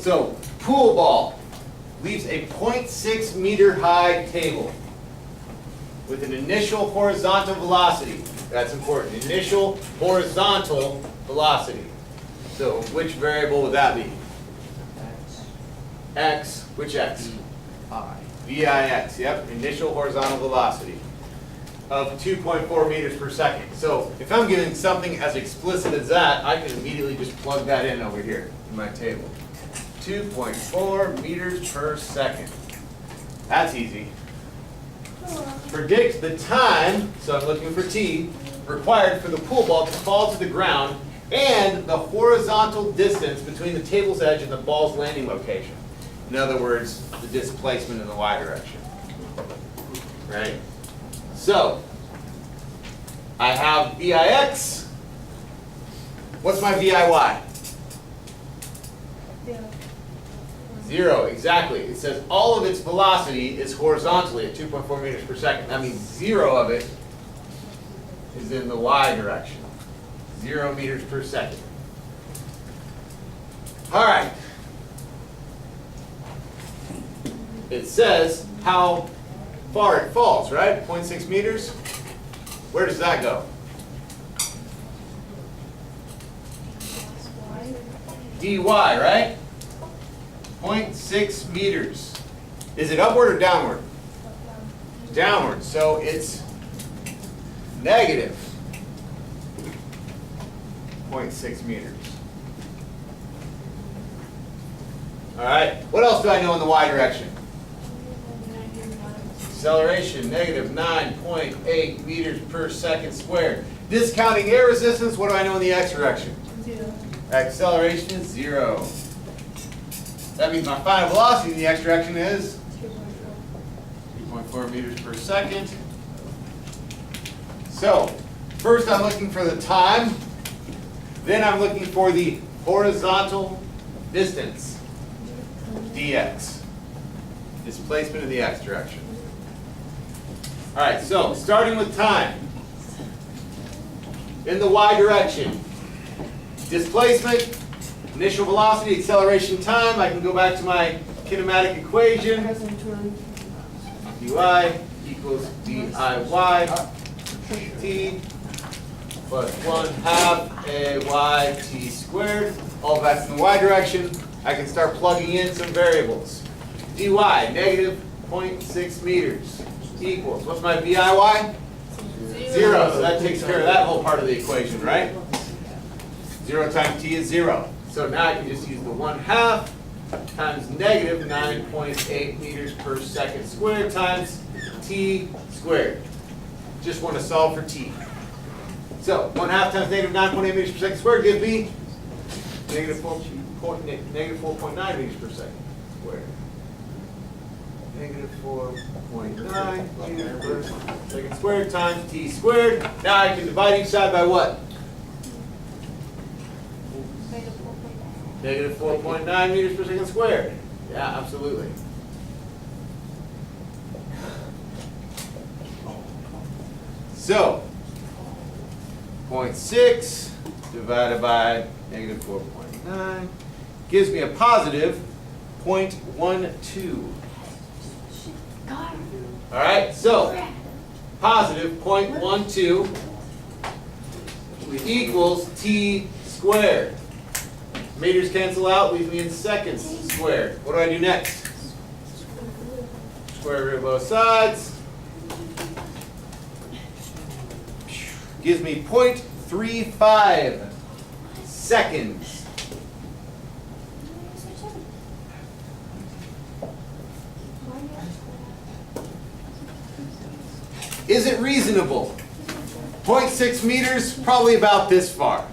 So, pool ball leaves a 0.6 meter high table with an initial horizontal velocity. That's important. Initial horizontal velocity. So, which variable would that be? X. Which X? VIX. Yep. Initial horizontal velocity of 2.4 meters per second. So, if I'm given something as explicit as that, I can immediately just plug that in over here in my table. 2.4 meters per second. That's easy. Predict the time, so I'm looking for t, required for the pool ball to fall to the ground and the horizontal distance between the table's edge and the ball's landing location. In other words, the displacement in the y direction. Right? So, I have VIX. What's my VIY? 0, exactly. It says all of its velocity is horizontally at 2.4 meters per second. That means 0 of it is in the y direction. 0 meters per second. All right. It says how far it falls, right? 0.6 meters. Where does that go? dy, right? 0.6 meters. Is it upward or downward? Downward. So it's negative 0.6 meters. All right. What else do I know in the y direction? Acceleration, negative 9.8 meters per second squared. Discounting air resistance, what do I know in the x direction? 0. Acceleration is 0. That means my final velocity in the x direction is 2.4 meters per second. So, first I'm looking for the time, then I'm looking for the horizontal distance, dx, displacement in the x direction. All right, so starting with time, in the y direction, displacement, initial velocity, acceleration, time. I can go back to my kinematic equation. dy equals diy t plus 1/2 ay t squared. All that's in the y direction. I can start plugging in some variables. dy, negative 0.6 meters equals, what's my VIY? 0. So that takes care of that whole part of the equation, right? 0 times t is 0. So now I can just use the 1/2 times negative 9.8 meters per second squared times t squared. Just want to solve for t. So 1/2 times negative 9.8 meters per second squared gives me negative 4.9 meters per second squared. Negative 4.9 meters per second squared times t squared. Now I can divide each side by what? Negative 4.9 meters per second squared. Yeah, absolutely. So, 0.6 divided by negative 4.9 gives me a positive 0.12. All right, so positive 0.12 equals t squared. Meters cancel out, leave me in seconds squared. What do I do next? Square root of both sides. Gives me 0.35 seconds. Is it reasonable? 0.6 meters, probably about this far.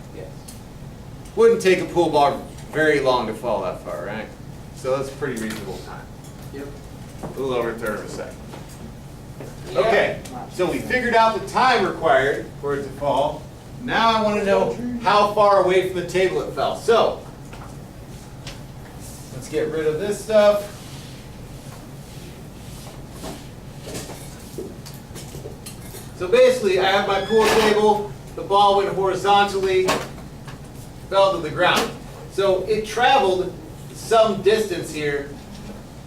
Wouldn't take a pool ball very long to fall that far, right? So that's a pretty reasonable time. Yep. A little over a third of a second. Okay, so we figured out the time required for it to fall. Now I want to know how far away from the table it fell. So, let's get rid of this stuff. So basically, I have my pool table. The ball went horizontally, fell to the ground. So it traveled some distance here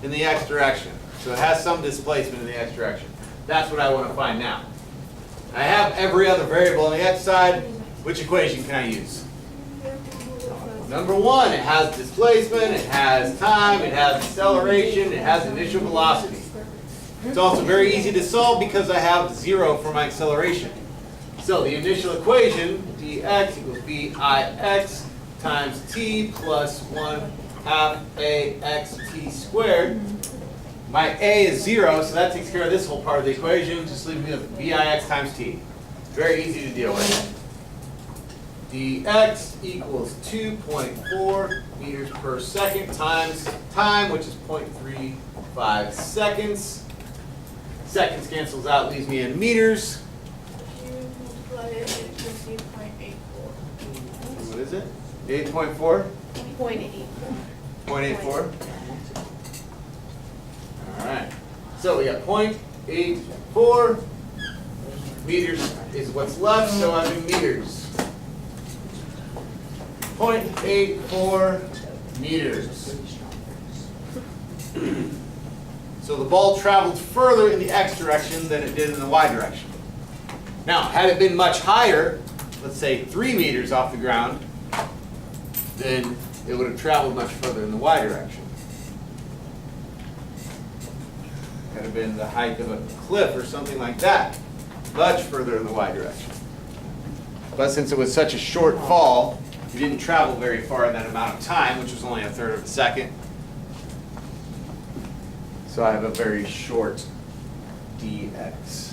in the x direction. So it has some displacement in the x direction. That's what I want to find now. I have every other variable on the x side. Which equation can I use? Number one, it has displacement, it has time, it has acceleration, it has initial velocity. It's also very easy to solve because I have 0 for my acceleration. So the initial equation, dx equals bix times t plus 1/2 ax t squared. My a is 0, so that takes care of this whole part of the equation. Just leave me with bix times t. Very easy to deal with. dx equals 2.4 meters per second times time, which is 0.35 seconds. Seconds cancels out, leaves me in meters. What is it? 8.4? 0.84. All right. So we got 0.84 meters is what's left, so I'm in meters. 0.84 meters. So the ball traveled further in the x direction than it did in the y direction. Now, had it been much higher, let's say 3 meters off the ground, then it would have traveled much further in the y direction. Had it been the height of a cliff or something like that, much further in the y direction. But since it was such a short fall, it didn't travel very far in that amount of time, which was only 1/3 of a second. So I have a very short dx.